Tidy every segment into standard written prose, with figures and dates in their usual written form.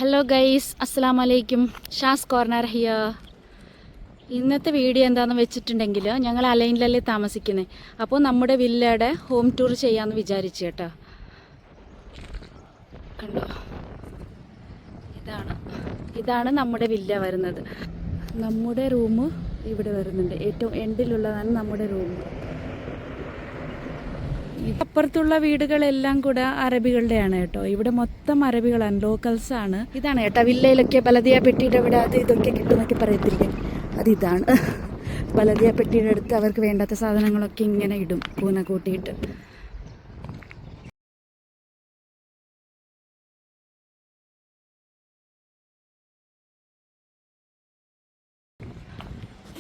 Hello guys, അസ്സലാമു അലൈക്കും. Shaz corner here. ഇന്നത്തെ വീഡിയോ എന്താണെന്ന് വെച്ചിട്ടുണ്ടെങ്കിൽ, ഞങ്ങൾ അലൈനിലല്ലേ താമസിക്കുന്നത്. അപ്പോൾ നമ്മുടെ വില്ലയുടെ ഹോം ടൂർ ചെയ്യാമെന്ന് വിചാരിച്ചു കേട്ടോ. കണ്ടോ, ഇതാണ് നമ്മുടെ വില്ല വരുന്നത്. നമ്മുടെ റൂം ഇവിടെ വരുന്നുണ്ട്. ഏറ്റവും എൻഡിലുള്ളതാണ് നമ്മുടെ റൂം. അപ്പുറത്തുള്ള വീടുകളെല്ലാം കൂടെ അറബികളുടെയാണ് കേട്ടോ. ഇവിടെ മൊത്തം അറബികളാണ്, ലോക്കൽസ് ആണ്. ഇതാണ് കേട്ടോ വില്ലയിലൊക്കെ ബലദിയ പെട്ടിയുടെ ഇവിടെ അത് ഇതൊക്കെ കിട്ടുന്നൊക്കെ പറയത്തിരിക്കും. അതിതാണ് ബലദിയ പെട്ടിയുടെ അടുത്ത് അവർക്ക് വേണ്ടാത്ത സാധനങ്ങളൊക്കെ ഇങ്ങനെ ഇടും, കൂന കൂട്ടിയിട്ട്.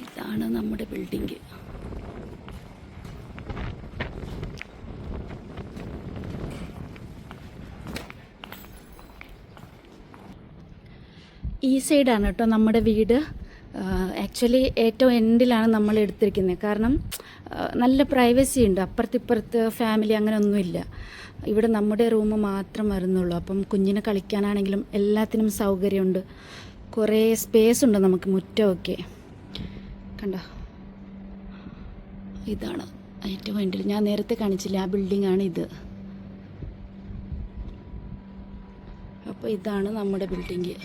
ഇതാണ് നമ്മുടെ ബിൽഡിങ്. ഈ സൈഡാണ് കേട്ടോ നമ്മുടെ വീട്. ആക്ച്വലി ഏറ്റവും എൻഡിലാണ് നമ്മൾ എടുത്തിരിക്കുന്നത്. കാരണം നല്ല പ്രൈവസി ഉണ്ട്. അപ്പുറത്തിപ്പുറത്ത് ഫാമിലി അങ്ങനെ ഒന്നുമില്ല. ഇവിടെ നമ്മുടെ റൂം മാത്രം വരുന്നുള്ളൂ. അപ്പം കുഞ്ഞിനെ കളിക്കാനാണെങ്കിലും എല്ലാത്തിനും സൗകര്യമുണ്ട്. കുറേ സ്പേസ് ഉണ്ട് നമുക്ക്, മുറ്റമൊക്കെ കണ്ടോ. ഇതാണ് ഏറ്റവും എൻഡിൽ, ഞാൻ നേരത്തെ കാണിച്ചില്ല, ആ ബിൽഡിങ്ങാണ് ഇത്. അപ്പോൾ ഇതാണ് നമ്മുടെ ബിൽഡിങ്.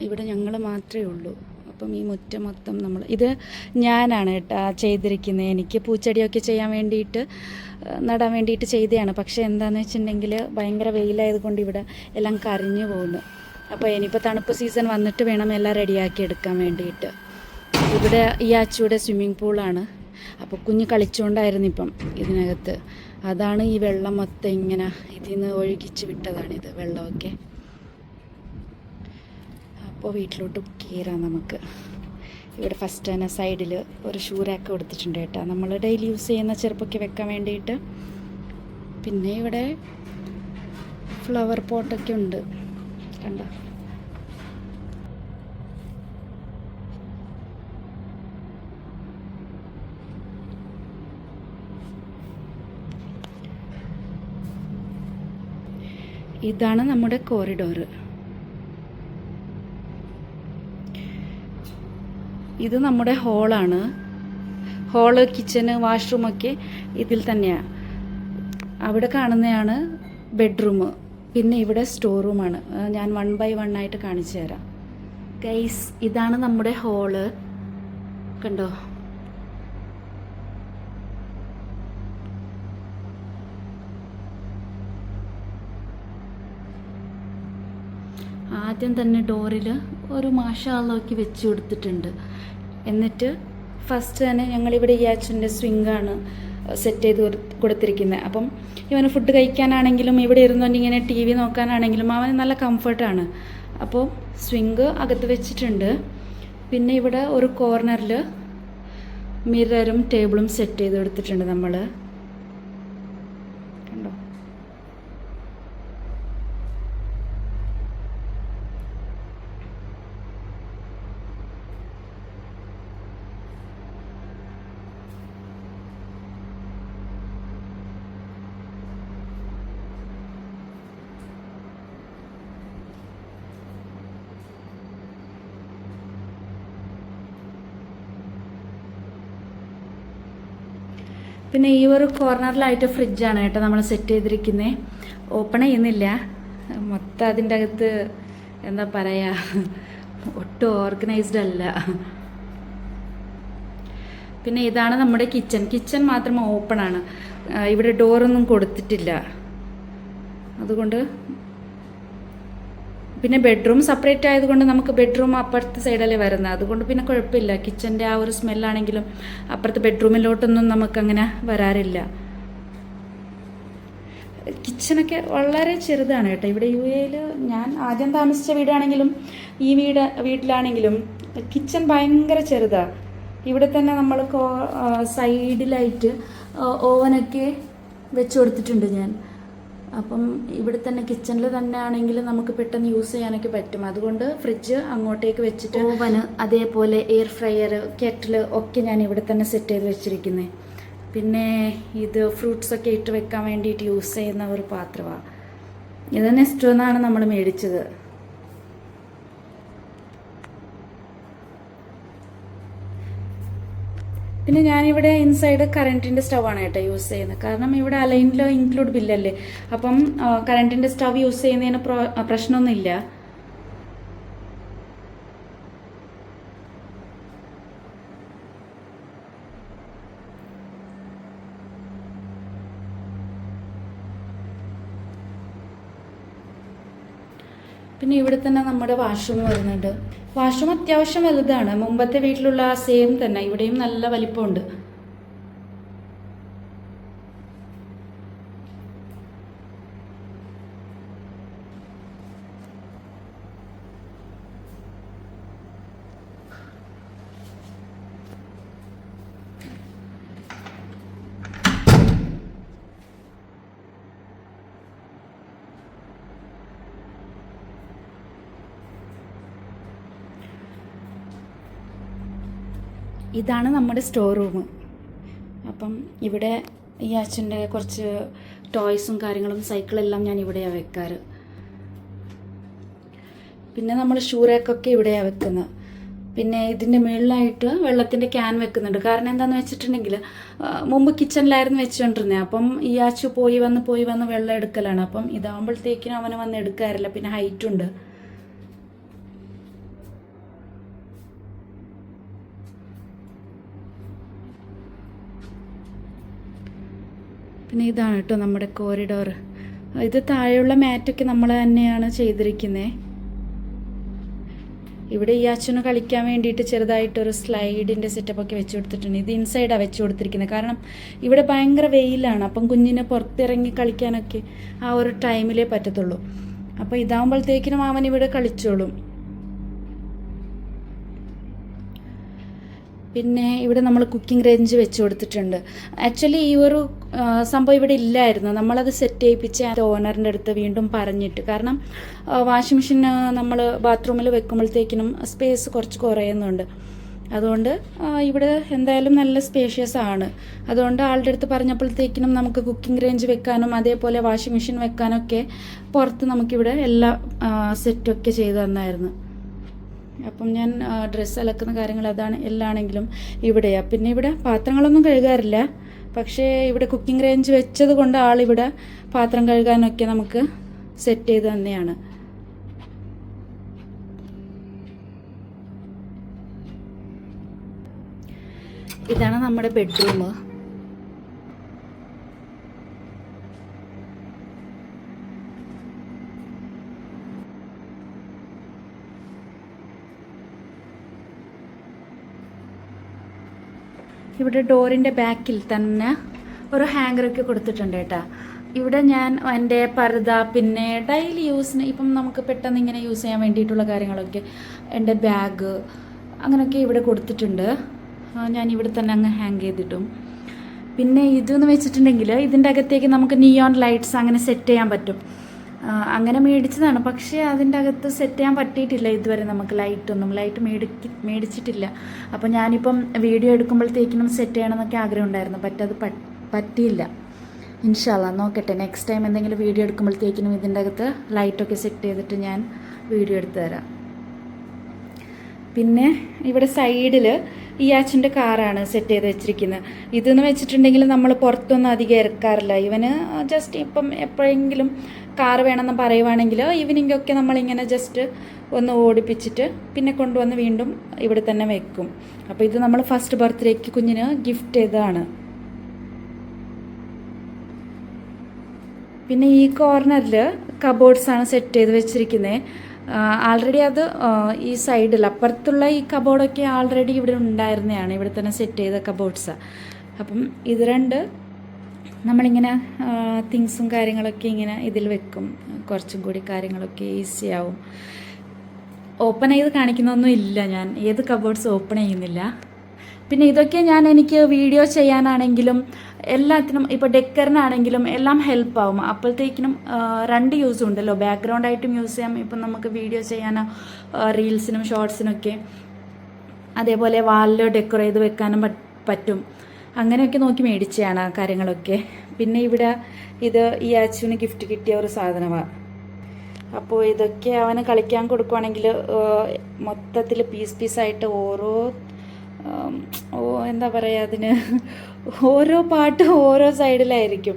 ഇവിടെ ഞങ്ങൾ മാത്രമേ ഉള്ളൂ. അപ്പം ഈ മുറ്റം മൊത്തം ഇത് ഞാനാണ് കേട്ടോ ചെയ്തിരിക്കുന്നത്. എനിക്ക് പൂച്ചെടിയൊക്കെ ചെയ്യാൻ വേണ്ടിയിട്ട്, നടാൻ വേണ്ടിയിട്ട് ചെയ്തതാണ്. പക്ഷേ എന്താണെന്ന് വെച്ചിട്ടുണ്ടെങ്കിൽ ഭയങ്കര വെയിലായതുകൊണ്ട് ഇവിടെ എല്ലാം കരിഞ്ഞു പോകുന്നു. അപ്പോൾ ഇനിയിപ്പോൾ തണുപ്പ് സീസൺ വന്നിട്ട് വേണം എല്ലാം റെഡിയാക്കി എടുക്കാൻ വേണ്ടിയിട്ട്. ഇവിടെ ഈ ആച്ചൂടെ സ്വിമ്മിങ് പൂളാണ്. അപ്പോൾ കുഞ്ഞ് കളിച്ചുകൊണ്ടായിരുന്നു ഇപ്പം ഇതിനകത്ത്. അതാണ് ഈ വെള്ളം മൊത്തം ഇങ്ങനെ ഇതിൽ നിന്ന് ഒഴുകിച്ച് വിട്ടതാണിത് വെള്ളമൊക്കെ. അപ്പോൾ വീട്ടിലോട്ട് കയറാം നമുക്ക്. ഇവിടെ ഫസ്റ്റ് തന്നെ സൈഡിൽ ഒരു ഷൂ റാക്ക് കൊടുത്തിട്ടുണ്ട് കേട്ടോ, നമ്മൾ ഡെയിലി യൂസ് ചെയ്യുന്ന ചെറുപ്പൊക്കെ വെക്കാൻ വേണ്ടിയിട്ട്. പിന്നെ ഇവിടെ ഫ്ലവർ പോട്ടൊക്കെ ഉണ്ട് കണ്ടോ. ഇതാണ് നമ്മുടെ കോറിഡോറ്. ഇത് നമ്മുടെ ഹോളാണ്. ഹോള്, കിച്ചന്, വാഷ്റൂമൊക്കെ ഇതിൽ തന്നെയാണ്. അവിടെ കാണുന്നതാണ് ബെഡ്റൂം. പിന്നെ ഇവിടെ സ്റ്റോർ റൂമാണ്. ഞാൻ 1 by 1 ആയിട്ട് കാണിച്ചു തരാം ഗൈസ്. ഇതാണ് നമ്മുടെ ഹോള് കണ്ടോ. ആദ്യം തന്നെ ഡോറിൽ ഒരു മാഷാള്ളൊക്കെ വെച്ച് കൊടുത്തിട്ടുണ്ട്. എന്നിട്ട് ഫസ്റ്റ് തന്നെ ഞങ്ങളിവിടെ ഈ അച്ഛൻ്റെ സ്വിങ്ങാണ് സെറ്റ് ചെയ്ത് കൊടുത്തിരിക്കുന്നത്. അപ്പം ഇവന് ഫുഡ് കഴിക്കാനാണെങ്കിലും ഇവിടെ ഇരുന്നുകൊണ്ട് ഇങ്ങനെ TV നോക്കാനാണെങ്കിലും അവന് നല്ല കംഫർട്ടാണ്. അപ്പോൾ സ്വിങ് അകത്ത് വെച്ചിട്ടുണ്ട്. പിന്നെ ഇവിടെ ഒരു കോർണറിൽ മിററും ടേബിളും സെറ്റ് ചെയ്ത് കൊടുത്തിട്ടുണ്ട് നമ്മൾ കണ്ടോ. പിന്നെ ഈ ഒരു കോർണറിലായിട്ട് ഫ്രിഡ്ജാണ് കേട്ടോ നമ്മൾ സെറ്റ് ചെയ്തിരിക്കുന്നത്. ഓപ്പൺ ചെയ്യുന്നില്ല, മൊത്തം അതിൻ്റെ അകത്ത് എന്താ പറയുക, ഒട്ടും ഓർഗനൈസ്ഡ് അല്ല. പിന്നെ ഇതാണ് നമ്മുടെ കിച്ചൺ മാത്രം ഓപ്പൺ ആണ്. ഇവിടെ ഡോറൊന്നും കൊടുത്തിട്ടില്ല. അതുകൊണ്ട് പിന്നെ ബെഡ്റൂം സെപ്പറേറ്റ് ആയതുകൊണ്ട് നമുക്ക് ബെഡ്റൂം അപ്പുറത്തെ സൈഡല്ലേ വരുന്നത്. അതുകൊണ്ട് പിന്നെ കുഴപ്പമില്ല. കിച്ചൻ്റെ ആ ഒരു സ്മെല്ലാണെങ്കിലും അപ്പുറത്തെ ബെഡ്റൂമിലോട്ടൊന്നും നമുക്കങ്ങനെ വരാറില്ല. കിച്ചണൊക്കെ വളരെ ചെറുതാണ് കേട്ടോ. ഇവിടെ UAE ഞാൻ ആദ്യം താമസിച്ച വീടാണെങ്കിലും ഈ വീട്ടിലാണെങ്കിലും കിച്ചൺ ഭയങ്കര ചെറുതാണ്. ഇവിടെ തന്നെ നമ്മൾ സൈഡിലായിട്ട് ഓവനൊക്കെ വെച്ച് കൊടുത്തിട്ടുണ്ട് ഞാൻ. അപ്പം ഇവിടെ തന്നെ കിച്ചണിൽ തന്നെ ആണെങ്കിൽ നമുക്ക് പെട്ടെന്ന് യൂസ് ചെയ്യാനൊക്കെ പറ്റും. അതുകൊണ്ട് ഫ്രിഡ്ജ് അങ്ങോട്ടേക്ക് വെച്ചിട്ട് ഓവന്, അതേപോലെ എയർ ഫ്രയർ, കെറ്റില് ഒക്കെ ഞാൻ ഇവിടെ തന്നെ സെറ്റ് ചെയ്ത് വെച്ചിരിക്കുന്നത്. പിന്നെ ഇത് ഫ്രൂട്ട്സൊക്കെ ഇട്ട് വെക്കാൻ വേണ്ടിയിട്ട് യൂസ് ചെയ്യുന്ന ഒരു പാത്രമാണ്. ഇത് നെസ്റ്റോന്നാണ് നമ്മൾ മേടിച്ചത്. പിന്നെ ഞാനിവിടെ ഇൻസൈഡ് കറണ്ടിൻ്റെ സ്റ്റവാണ് കേട്ടോ യൂസ് ചെയ്യുന്നത്. കാരണം ഇവിടെ അലൈനിൽ ഇൻക്ലൂഡ് ബില്ലല്ലേ, അപ്പം കറണ്ടിൻ്റെ സ്റ്റവ് യൂസ് ചെയ്യുന്നതിന് പ്രശ്നമൊന്നുമില്ല. പിന്നെ ഇവിടെ തന്നെ നമ്മുടെ വാഷ്റൂം വരുന്നുണ്ട്. വാഷ്റൂം അത്യാവശ്യം വലുതാണ്. മുമ്പത്തെ വീട്ടിലുള്ള ആ സെയിം തന്നെ ഇവിടെയും നല്ല വലിപ്പമുണ്ട്. ഇതാണ് നമ്മുടെ സ്റ്റോർ റൂം. അപ്പം ഇവിടെ ഈ അച്ഛൻ്റെ കുറച്ച് ടോയ്സും കാര്യങ്ങളും സൈക്കിളെല്ലാം ഞാൻ ഇവിടെയാണ് വെക്കാറ്. പിന്നെ നമ്മൾ ഷൂ റാക്കൊക്കെ ഇവിടെയാണ് വെക്കുന്നത്. പിന്നെ ഇതിൻ്റെ മുകളിലായിട്ട് വെള്ളത്തിൻ്റെ ക്യാൻ വെക്കുന്നുണ്ട്. കാരണം എന്താണെന്ന് വെച്ചിട്ടുണ്ടെങ്കിൽ മുമ്പ് കിച്ചണിലായിരുന്നു വെച്ചുകൊണ്ടിരുന്നത്. അപ്പം ഈ ആച്ചു പോയി വന്ന് വെള്ളം എടുക്കലാണ്. അപ്പം ഇതാകുമ്പോഴത്തേക്കിനും അവന് വന്ന് എടുക്കാറില്ല. പിന്നെ ഹൈറ്റുണ്ട്. പിന്നെ ഇതാണ് കേട്ടോ നമ്മുടെ കോറിഡോർ. ഇത് താഴെയുള്ള മാറ്റൊക്കെ നമ്മൾ തന്നെയാണ് ചെയ്തിരിക്കുന്നത്. ഇവിടെ ഈ അച്ഛന് കളിക്കാൻ വേണ്ടിയിട്ട് ചെറുതായിട്ടൊരു സ്ലൈഡിൻ്റെ സെറ്റപ്പൊക്കെ വെച്ച് കൊടുത്തിട്ടുണ്ട്. ഇത് ഇൻസൈഡാണ് വെച്ച് കൊടുത്തിരിക്കുന്നത്. കാരണം ഇവിടെ ഭയങ്കര വെയിലാണ്. അപ്പം കുഞ്ഞിനെ പുറത്തിറങ്ങി കളിക്കാനൊക്കെ ആ ഒരു ടൈമിലേ പറ്റത്തുള്ളൂ. അപ്പോൾ ഇതാകുമ്പോഴത്തേക്കിനും അവൻ ഇവിടെ കളിച്ചോളും. പിന്നെ ഇവിടെ നമ്മൾ കുക്കിംഗ് റേഞ്ച് വെച്ച് കൊടുത്തിട്ടുണ്ട്. ആക്ച്വലി ഈ ഒരു സംഭവം ഇവിടെ ഇല്ലായിരുന്നു. നമ്മളത് സെറ്റ് ചെയ്യിപ്പിച്ച് ഓണറിൻ്റെ അടുത്ത് വീണ്ടും പറഞ്ഞിട്ട്. കാരണം വാഷിംഗ് മെഷീൻ നമ്മൾ ബാത്റൂമിൽ വെക്കുമ്പോഴത്തേക്കിനും സ്പേസ് കുറച്ച് കുറയുന്നുണ്ട്. അതുകൊണ്ട് ഇവിടെ എന്തായാലും നല്ല സ്പേഷ്യസ് ആണ്. അതുകൊണ്ട് ആളുടെ അടുത്ത് പറഞ്ഞപ്പോഴത്തേക്കിനും നമുക്ക് കുക്കിംഗ് റേഞ്ച് വെക്കാനും അതേപോലെ വാഷിംഗ് മെഷീൻ വെക്കാനൊക്കെ പുറത്ത് നമുക്കിവിടെ എല്ലാ സെറ്റൊക്കെ ചെയ്തു തന്നായിരുന്നു. അപ്പം ഞാൻ ഡ്രസ്സ് അലക്കുന്ന കാര്യങ്ങൾ അതാണ് എല്ലാണെങ്കിലും ഇവിടെയാണ്. പിന്നെ ഇവിടെ പാത്രങ്ങളൊന്നും കഴുകാറില്ല. പക്ഷേ ഇവിടെ കുക്കിംഗ് റേഞ്ച് വെച്ചത് കൊണ്ട് ആളിവിടെ പാത്രം കഴുകാനൊക്കെ നമുക്ക് സെറ്റ് ചെയ്ത് തന്നെയാണ്. ഇതാണ് നമ്മുടെ ബെഡ്റൂം. ഇവിടെ ഡോറിൻ്റെ ബാക്കിൽ തന്നെ ഒരു ഹാങ്കറൊക്കെ കൊടുത്തിട്ടുണ്ട് കേട്ടോ. ഇവിടെ ഞാൻ എൻ്റെ പർദ്ദ, പിന്നെ ഡെയിലി യൂസിന് ഇപ്പം നമുക്ക് പെട്ടെന്ന് ഇങ്ങനെ യൂസ് ചെയ്യാൻ വേണ്ടിയിട്ടുള്ള കാര്യങ്ങളൊക്കെ, എൻ്റെ ബാഗ് അങ്ങനെയൊക്കെ ഇവിടെ കൊടുത്തിട്ടുണ്ട്. ഞാൻ ഇവിടെ തന്നെ അങ്ങ് ഹാങ് ചെയ്തിട്ടും. പിന്നെ ഇതെന്ന് വെച്ചിട്ടുണ്ടെങ്കിൽ ഇതിൻ്റെ അകത്തേക്ക് നമുക്ക് നിയോൺ ലൈറ്റ്സ് അങ്ങനെ സെറ്റ് ചെയ്യാൻ പറ്റും. അങ്ങനെ മേടിച്ചതാണ്. പക്ഷേ അതിൻ്റെ അകത്ത് സെറ്റ് ചെയ്യാൻ പറ്റിയിട്ടില്ല ഇതുവരെ. നമുക്ക് ലൈറ്റ് മേടിച്ചിട്ടില്ല. അപ്പോൾ ഞാനിപ്പം വീഡിയോ എടുക്കുമ്പോഴത്തേക്കിനും സെറ്റ് ചെയ്യണമെന്നൊക്കെ ആഗ്രഹം ഉണ്ടായിരുന്നു. അത് പറ്റിയില്ല. ഇൻഷാ അല്ലാ നോക്കട്ടെ. നെക്സ്റ്റ് ടൈം എന്തെങ്കിലും വീഡിയോ എടുക്കുമ്പോഴത്തേക്കിനും ഇതിൻ്റെ അകത്ത് ലൈറ്റൊക്കെ സെറ്റ് ചെയ്തിട്ട് ഞാൻ വീഡിയോ എടുത്തു തരാം. പിന്നെ ഇവിടെ സൈഡിൽ ഈ അച്ഛൻ്റെ കാറാണ് സെറ്റ് ചെയ്ത് വെച്ചിരിക്കുന്നത്. ഇതെന്ന് വെച്ചിട്ടുണ്ടെങ്കിൽ നമ്മൾ പുറത്തൊന്നും അധികം ഇറക്കാറില്ല. ഇവന് ജസ്റ്റ് ഇപ്പം എപ്പോഴെങ്കിലും കാർ വേണമെന്ന് പറയുവാണെങ്കിൽ ഈവനിംഗ് ഒക്കെ നമ്മളിങ്ങനെ ജസ്റ്റ് ഒന്ന് ഓടിപ്പിച്ചിട്ട് പിന്നെ കൊണ്ടുവന്ന് വീണ്ടും ഇവിടെ തന്നെ വെക്കും. അപ്പോൾ ഇത് നമ്മൾ ഫസ്റ്റ് ബർത്ത്ഡേക്ക് കുഞ്ഞിന് ഗിഫ്റ്റ് ചെയ്തതാണ്. പിന്നെ ഈ കോർണറിൽ കബോർഡ്സാണ് സെറ്റ് ചെയ്ത് വെച്ചിരിക്കുന്നത്. ആൾറെഡി അത് ഈ സൈഡിൽ അപ്പുറത്തുള്ള ഈ കബോർഡൊക്കെ ആൾറെഡി ഇവിടെ ഉണ്ടായിരുന്നതാണ്. ഇവിടെ തന്നെ സെറ്റ് ചെയ്ത കബോർഡ്സാണ്. അപ്പം ഇത് രണ്ട് നമ്മളിങ്ങനെ തിങ്സും കാര്യങ്ങളൊക്കെ ഇങ്ങനെ ഇതിൽ വെക്കും. കുറച്ചും കൂടി കാര്യങ്ങളൊക്കെ ഈസി ആവും. ഓപ്പൺ ചെയ്ത് കാണിക്കുന്നൊന്നും ഇല്ല. ഞാൻ ഏത് കബോർഡ്സ് ഓപ്പൺ ചെയ്യുന്നില്ല. പിന്നെ ഇതൊക്കെ എനിക്ക് വീഡിയോ ചെയ്യാനാണെങ്കിലും എല്ലാത്തിനും, ഇപ്പോൾ ഡെക്കറിനാണെങ്കിലും എല്ലാം ഹെൽപ്പാവും. അപ്പോഴത്തേക്കിനും രണ്ട് യൂസും ഉണ്ടല്ലോ. ബാക്ക്ഗ്രൗണ്ടായിട്ടും യൂസ് ചെയ്യാം. ഇപ്പം നമുക്ക് വീഡിയോ ചെയ്യാനോ റീൽസിനും ഷോർട്സിനൊക്കെ, അതേപോലെ വാലിൽ ഡെക്കർ ചെയ്ത് വെക്കാനും പറ്റും. അങ്ങനെയൊക്കെ നോക്കി മേടിച്ചതാണ് കാര്യങ്ങളൊക്കെ. പിന്നെ ഇവിടെ ഇത് ഈ അച്ചുവിന് ഗിഫ്റ്റ് കിട്ടിയ ഒരു സാധനമാണ്. അപ്പോൾ ഇതൊക്കെ അവന് കളിക്കാൻ കൊടുക്കുവാണെങ്കിൽ മൊത്തത്തിൽ പീസായിട്ട് ഓരോ എന്താ പറയുക അതിന് ഓരോ പാട്ട് ഓരോ സൈഡിലായിരിക്കും.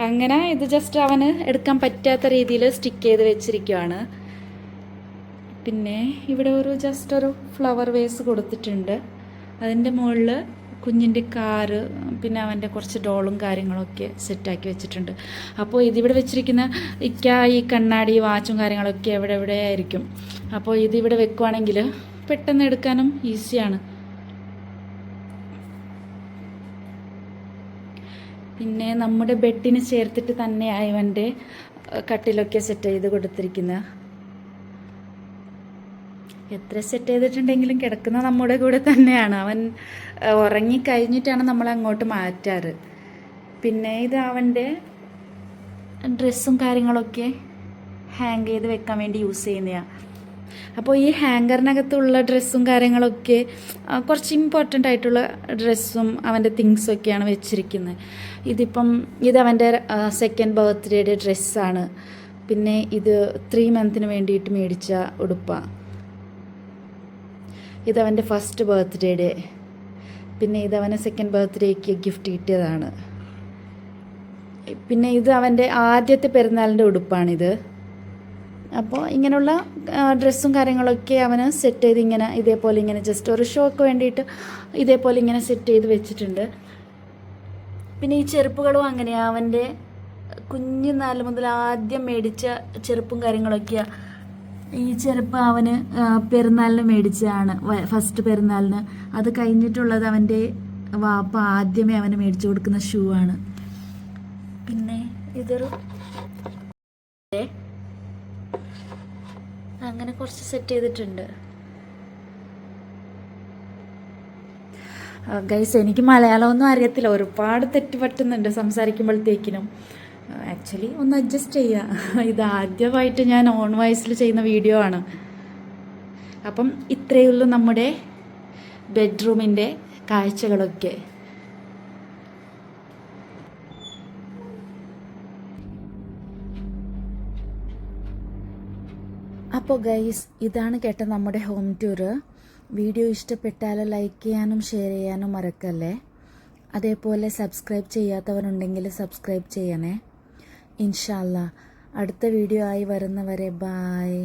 അങ്ങനെ ഇത് ജസ്റ്റ് അവന് എടുക്കാൻ പറ്റാത്ത രീതിയിൽ സ്റ്റിക്ക് ചെയ്ത് വെച്ചിരിക്കുകയാണ്. പിന്നെ ഇവിടെ ജസ്റ്റ് ഒരു ഫ്ലവർ വേസ് കൊടുത്തിട്ടുണ്ട്. അതിൻ്റെ മുകളിൽ കുഞ്ഞിൻ്റെ കാറ്, പിന്നെ അവൻ്റെ കുറച്ച് ഡോളും കാര്യങ്ങളൊക്കെ സെറ്റാക്കി വെച്ചിട്ടുണ്ട്. അപ്പോൾ ഇതിവിടെ വെച്ചിരിക്കുന്ന ഈ കണ്ണാടി വാച്ചും കാര്യങ്ങളൊക്കെ എവിടെ ആയിരിക്കും. അപ്പോൾ ഇതിവിടെ വെക്കുവാണെങ്കിൽ പെട്ടെന്ന് എടുക്കാനും ഈസിയാണ്. പിന്നെ നമ്മുടെ ബെഡിന് ചേർത്തിട്ട് തന്നെയാണ് ഇവൻ്റെ കട്ടിലൊക്കെ സെറ്റ് ചെയ്ത് കൊടുത്തിരിക്കുന്നത്. എത്ര സെറ്റ് ചെയ്തിട്ടുണ്ടെങ്കിലും കിടക്കുന്ന നമ്മുടെ കൂടെ തന്നെയാണ്. അവൻ ഉറങ്ങിക്കഴിഞ്ഞിട്ടാണ് നമ്മൾ അങ്ങോട്ട് മാറ്റാറ്. പിന്നെ ഇത് അവൻ്റെ ഡ്രസ്സും കാര്യങ്ങളൊക്കെ ഹാങ് ചെയ്ത് വെക്കാൻ വേണ്ടി യൂസ് ചെയ്യുന്നതാണ്. അപ്പോൾ ഈ ഹാങ്കറിനകത്തുള്ള ഡ്രസ്സും കാര്യങ്ങളൊക്കെ കുറച്ച് ഇമ്പോർട്ടൻ്റ് ആയിട്ടുള്ള ഡ്രസ്സും അവൻ്റെ തിങ്സൊക്കെയാണ് വെച്ചിരിക്കുന്നത്. ഇത് അവൻ്റെ സെക്കൻഡ് ബർത്ത്ഡേയുടെ ഡ്രസ്സാണ്. പിന്നെ ഇത് 3 മന്തിന് വേണ്ടിയിട്ട് മേടിച്ച ഉടുപ്പാണ്. ഇതവൻ്റെ ഫസ്റ്റ് ബർത്ത്ഡേയുടെ. പിന്നെ ഇതവന് സെക്കൻഡ് ബർത്ത്ഡേക്ക് ഗിഫ്റ്റ് കിട്ടിയതാണ്. പിന്നെ ഇത് അവൻ്റെ ആദ്യത്തെ പെരുന്നാളിൻ്റെ ഉടുപ്പാണിത്. അപ്പോൾ ഇങ്ങനെയുള്ള ഡ്രസ്സും കാര്യങ്ങളൊക്കെ അവന് സെറ്റ് ചെയ്ത് ഇതേപോലെ ഇങ്ങനെ ജസ്റ്റ് ഒരു ഷോക്ക് വേണ്ടിയിട്ട് ഇതേപോലെ ഇങ്ങനെ സെറ്റ് ചെയ്ത് വെച്ചിട്ടുണ്ട്. പിന്നെ ഈ ചെരുപ്പുകളും അങ്ങനെയാണ്. അവൻ്റെ കുഞ്ഞു നാല് മുതൽ ആദ്യം മേടിച്ച ചെരുപ്പും കാര്യങ്ങളൊക്കെയാണ്. ഈ ചെരുപ്പ് അവന് പെരുന്നാളിന് മേടിച്ചതാണ്, ഫസ്റ്റ് പെരുന്നാളിന്. അത് കഴിഞ്ഞിട്ടുള്ളത് അവൻ്റെ വാപ്പ ആദ്യമേ അവന് മേടിച്ചു കൊടുക്കുന്ന ഷൂ ആണ്. പിന്നെ ഇതൊരു അങ്ങനെ കുറച്ച് സെറ്റ് ചെയ്തിട്ടുണ്ട്. ഗൈസ്, എനിക്ക് മലയാളമൊന്നും അറിയത്തില്ല, ഒരുപാട് തെറ്റ് പറ്റുന്നുണ്ട് സംസാരിക്കുമ്പോഴത്തേക്കിനും. ആക്ച്വലി ഒന്ന് അഡ്ജസ്റ്റ് ചെയ്യുക. ഇത് ആദ്യമായിട്ട് ഞാൻ ഓൺ വോയിസിൽ ചെയ്യുന്ന വീഡിയോ ആണ്. അപ്പം ഇത്രയേ ഉള്ളൂ നമ്മുടെ ബെഡ്റൂമിൻ്റെ കാഴ്ചകളൊക്കെ. അപ്പോൾ ഗൈസ്, ഇതാണ് കേട്ട നമ്മുടെ ഹോം ടൂർ. വീഡിയോ ഇഷ്ടപ്പെട്ടാൽ ലൈക്ക് ചെയ്യാനും ഷെയർ ചെയ്യാനും മറക്കല്ലേ. അതേപോലെ സബ്സ്ക്രൈബ് ചെയ്യാത്തവരുണ്ടെങ്കിൽ സബ്സ്ക്രൈബ് ചെയ്യണേ. ഇൻഷാ അല്ലാ അടുത്ത വീഡിയോ ആയി വരുന്നവരെ ബായ്.